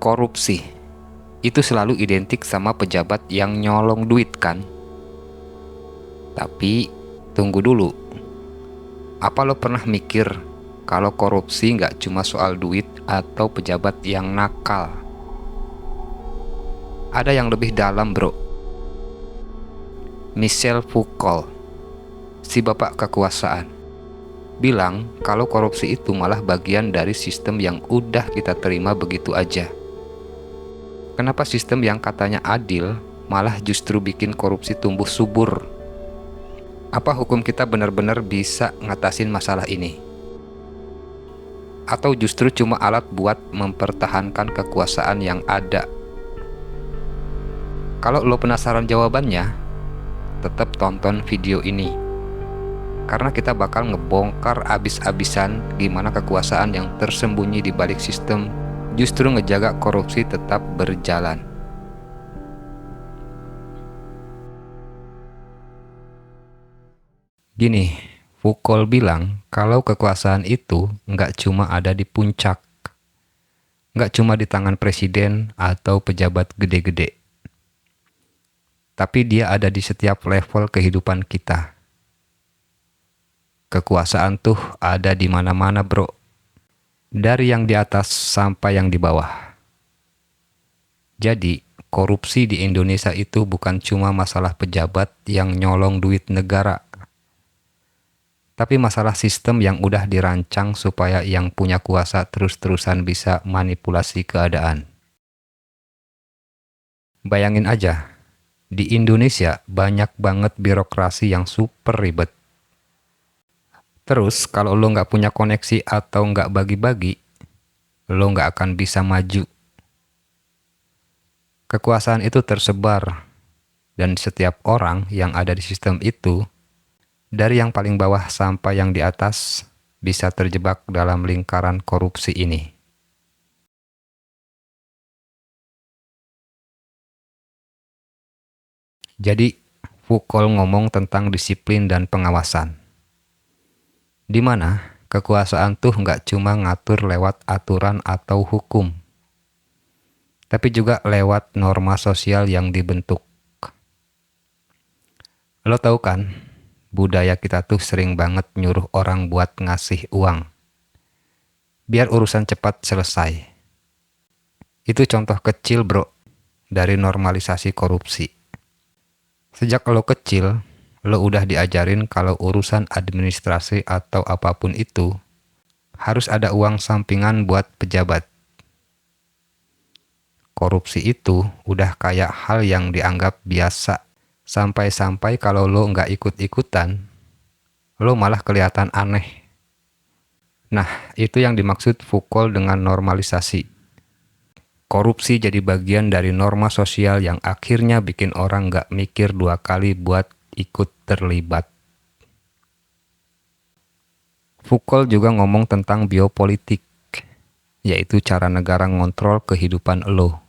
Korupsi itu selalu identik sama pejabat yang nyolong duit kan? Tapi tunggu dulu, apa lo pernah mikir kalau korupsi nggak cuma soal duit atau pejabat yang nakal? Ada yang lebih dalam, bro. Michel Foucault, si bapak kekuasaan, bilang kalau korupsi itu malah bagian dari sistem yang udah kita terima begitu aja. Kenapa sistem yang katanya adil malah justru bikin korupsi tumbuh subur? Apa hukum kita benar-benar bisa ngatasin masalah ini? Atau justru cuma alat buat mempertahankan kekuasaan yang ada? Kalau lo penasaran jawabannya, tetap tonton video ini. Karena kita bakal ngebongkar abis-abisan gimana kekuasaan yang tersembunyi di balik sistem justru ngejaga korupsi tetap berjalan. Gini, Foucault bilang kalau kekuasaan itu nggak cuma ada di puncak, nggak cuma di tangan presiden atau pejabat gede-gede, tapi dia ada di setiap level kehidupan kita. Kekuasaan tuh ada di mana-mana, bro. Dari yang di atas sampai yang di bawah. Jadi, korupsi di Indonesia itu bukan cuma masalah pejabat yang nyolong duit negara, tapi masalah sistem yang udah dirancang supaya yang punya kuasa terus-terusan bisa manipulasi keadaan. Bayangin aja, di Indonesia banyak banget birokrasi yang super ribet. Terus kalau lo nggak punya koneksi atau nggak bagi-bagi, lo nggak akan bisa maju. Kekuasaan itu tersebar, dan setiap orang yang ada di sistem itu, dari yang paling bawah sampai yang di atas, bisa terjebak dalam lingkaran korupsi ini. Jadi, Foucault ngomong tentang disiplin dan pengawasan. Di mana kekuasaan tuh nggak cuma ngatur lewat aturan atau hukum, tapi juga lewat norma sosial yang dibentuk. Lo tahu kan, budaya kita tuh sering banget nyuruh orang buat ngasih uang, biar urusan cepat selesai. Itu contoh kecil, bro, dari normalisasi korupsi. Sejak lo kecil, lo udah diajarin kalau urusan administrasi atau apapun itu harus ada uang sampingan buat pejabat. Korupsi itu udah kayak hal yang dianggap biasa, sampai-sampai kalau lo nggak ikut-ikutan, lo malah kelihatan aneh. Nah, itu yang dimaksud Foucault dengan normalisasi. Korupsi jadi bagian dari norma sosial yang akhirnya bikin orang nggak mikir dua kali buat ikut terlibat. Foucault juga ngomong tentang biopolitik, yaitu cara negara ngontrol kehidupan lo,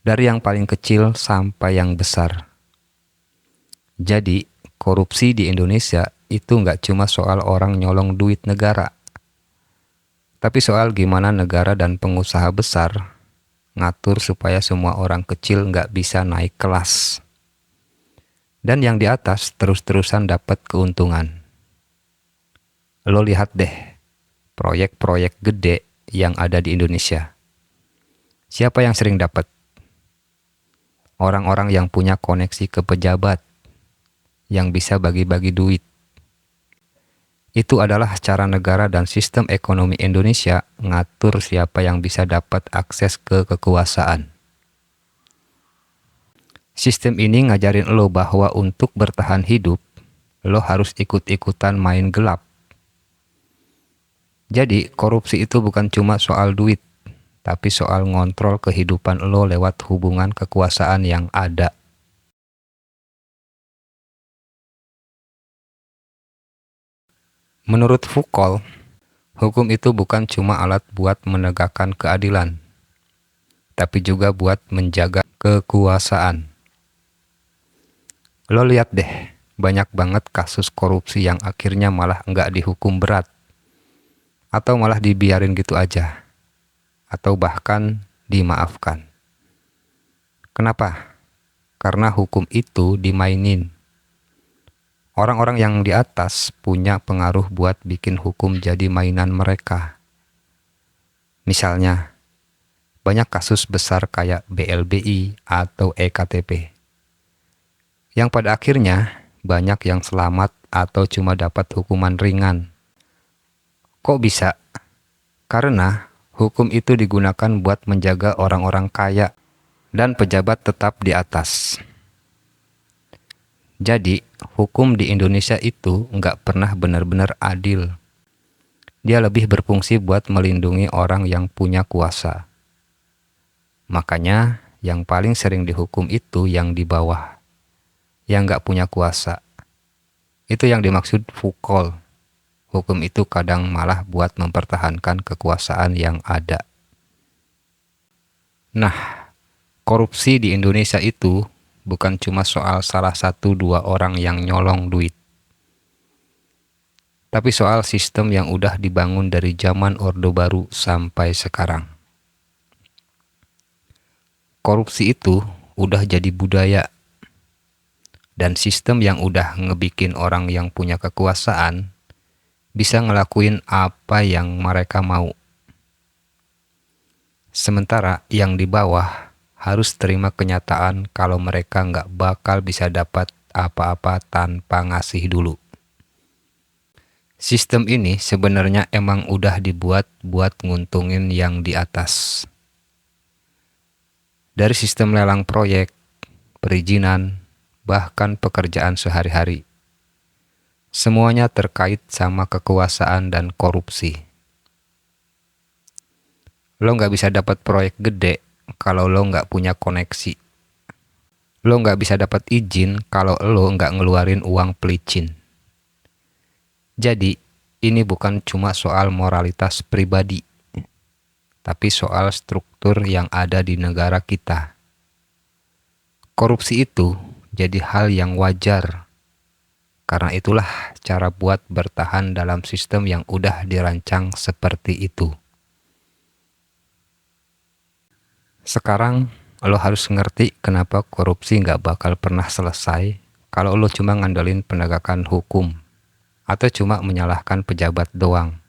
dari yang paling kecil sampai yang besar. Jadi, korupsi di Indonesia itu nggak cuma soal orang nyolong duit negara, tapi soal gimana negara dan pengusaha besar ngatur supaya semua orang kecil nggak bisa naik kelas. Dan yang di atas terus-terusan dapat keuntungan. Lo lihat deh, proyek-proyek gede yang ada di Indonesia. Siapa yang sering dapat? Orang-orang yang punya koneksi ke pejabat, yang bisa bagi-bagi duit. Itu adalah cara negara dan sistem ekonomi Indonesia ngatur siapa yang bisa dapat akses ke kekuasaan. Sistem ini ngajarin lo bahwa untuk bertahan hidup, lo harus ikut-ikutan main gelap. Jadi, korupsi itu bukan cuma soal duit, tapi soal ngontrol kehidupan lo lewat hubungan kekuasaan yang ada. Menurut Foucault, hukum itu bukan cuma alat buat menegakkan keadilan, tapi juga buat menjaga kekuasaan. Lo lihat deh, banyak banget kasus korupsi yang akhirnya malah nggak dihukum berat, atau malah dibiarin gitu aja, atau bahkan dimaafkan. Kenapa? Karena hukum itu dimainin. Orang-orang yang di atas punya pengaruh buat bikin hukum jadi mainan mereka. Misalnya, banyak kasus besar kayak BLBI atau EKTP, yang pada akhirnya banyak yang selamat atau cuma dapat hukuman ringan. Kok bisa? Karena hukum itu digunakan buat menjaga orang-orang kaya dan pejabat tetap di atas. Jadi, hukum di Indonesia itu nggak pernah benar-benar adil. Dia lebih berfungsi buat melindungi orang yang punya kuasa. Makanya, yang paling sering dihukum itu yang di bawah, yang nggak punya kuasa. Itu yang dimaksud fukol. Hukum itu kadang malah buat mempertahankan kekuasaan yang ada. Nah, korupsi di Indonesia itu bukan cuma soal salah satu dua orang yang nyolong duit, tapi soal sistem yang udah dibangun dari zaman Orde Baru sampai sekarang. Korupsi itu udah jadi budaya, dan sistem yang udah ngebikin orang yang punya kekuasaan bisa ngelakuin apa yang mereka mau. Sementara yang di bawah harus terima kenyataan kalau mereka nggak bakal bisa dapat apa-apa tanpa ngasih dulu. Sistem ini sebenarnya emang udah dibuat buat nguntungin yang di atas. Dari sistem lelang proyek, perizinan, bahkan pekerjaan sehari-hari. Semuanya terkait sama kekuasaan dan korupsi. Lo nggak bisa dapat proyek gede kalau lo nggak punya koneksi. Lo nggak bisa dapat izin kalau lo nggak ngeluarin uang pelicin. Jadi, ini bukan cuma soal moralitas pribadi, tapi soal struktur yang ada di negara kita. Korupsi itu jadi hal yang wajar. Karena itulah cara buat bertahan dalam sistem yang udah dirancang seperti itu. Sekarang, lo harus ngerti kenapa korupsi nggak bakal pernah selesai kalau lo cuma ngandelin penegakan hukum atau cuma menyalahkan pejabat doang.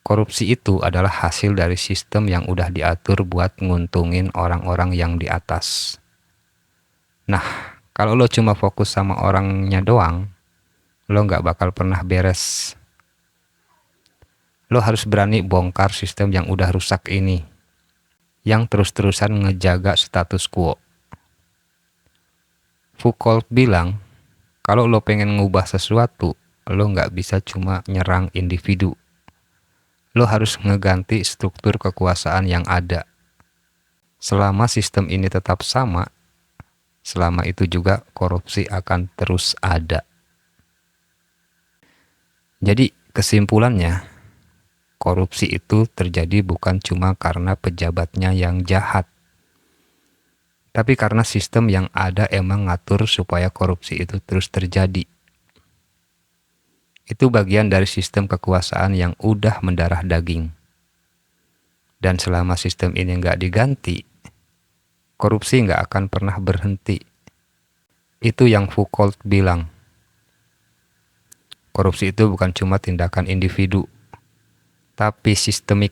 Korupsi itu adalah hasil dari sistem yang udah diatur buat nguntungin orang-orang yang di atas. Nah, kalau lo cuma fokus sama orangnya doang, lo nggak bakal pernah beres. Lo harus berani bongkar sistem yang udah rusak ini, yang terus-terusan ngejaga status quo. Foucault bilang, kalau lo pengen ngubah sesuatu, lo nggak bisa cuma nyerang individu. Lo harus ngeganti struktur kekuasaan yang ada. Selama sistem ini tetap sama, selama itu juga korupsi akan terus ada. Jadi kesimpulannya, korupsi itu terjadi bukan cuma karena pejabatnya yang jahat, tapi karena sistem yang ada emang ngatur supaya korupsi itu terus terjadi. Itu bagian dari sistem kekuasaan yang udah mendarah daging. Dan selama sistem ini nggak diganti, korupsi nggak akan pernah berhenti. Itu yang Foucault bilang. Korupsi itu bukan cuma tindakan individu, tapi sistemik.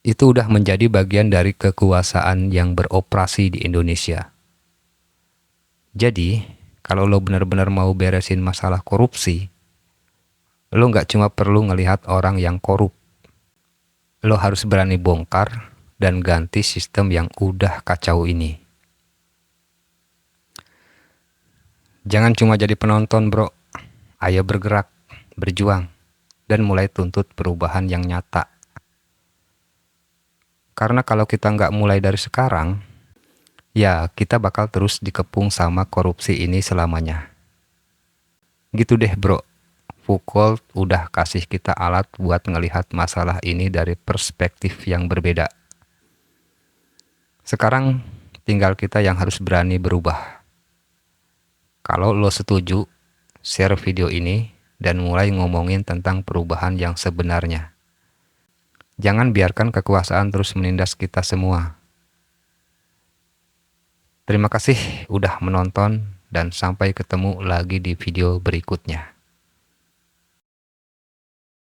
Itu udah menjadi bagian dari kekuasaan yang beroperasi di Indonesia. Jadi, kalau lo benar-benar mau beresin masalah korupsi, lo nggak cuma perlu ngelihat orang yang korup. Lo harus berani bongkar dan ganti sistem yang udah kacau ini. Jangan cuma jadi penonton, bro. Ayo bergerak, berjuang, dan mulai tuntut perubahan yang nyata. Karena kalau kita nggak mulai dari sekarang, ya kita bakal terus dikepung sama korupsi ini selamanya. Gitu deh, bro. Foucault udah kasih kita alat buat ngelihat masalah ini dari perspektif yang berbeda. Sekarang tinggal kita yang harus berani berubah. Kalau lo setuju, share video ini dan mulai ngomongin tentang perubahan yang sebenarnya. Jangan biarkan kekuasaan terus menindas kita semua. Terima kasih udah menonton dan sampai ketemu lagi di video berikutnya.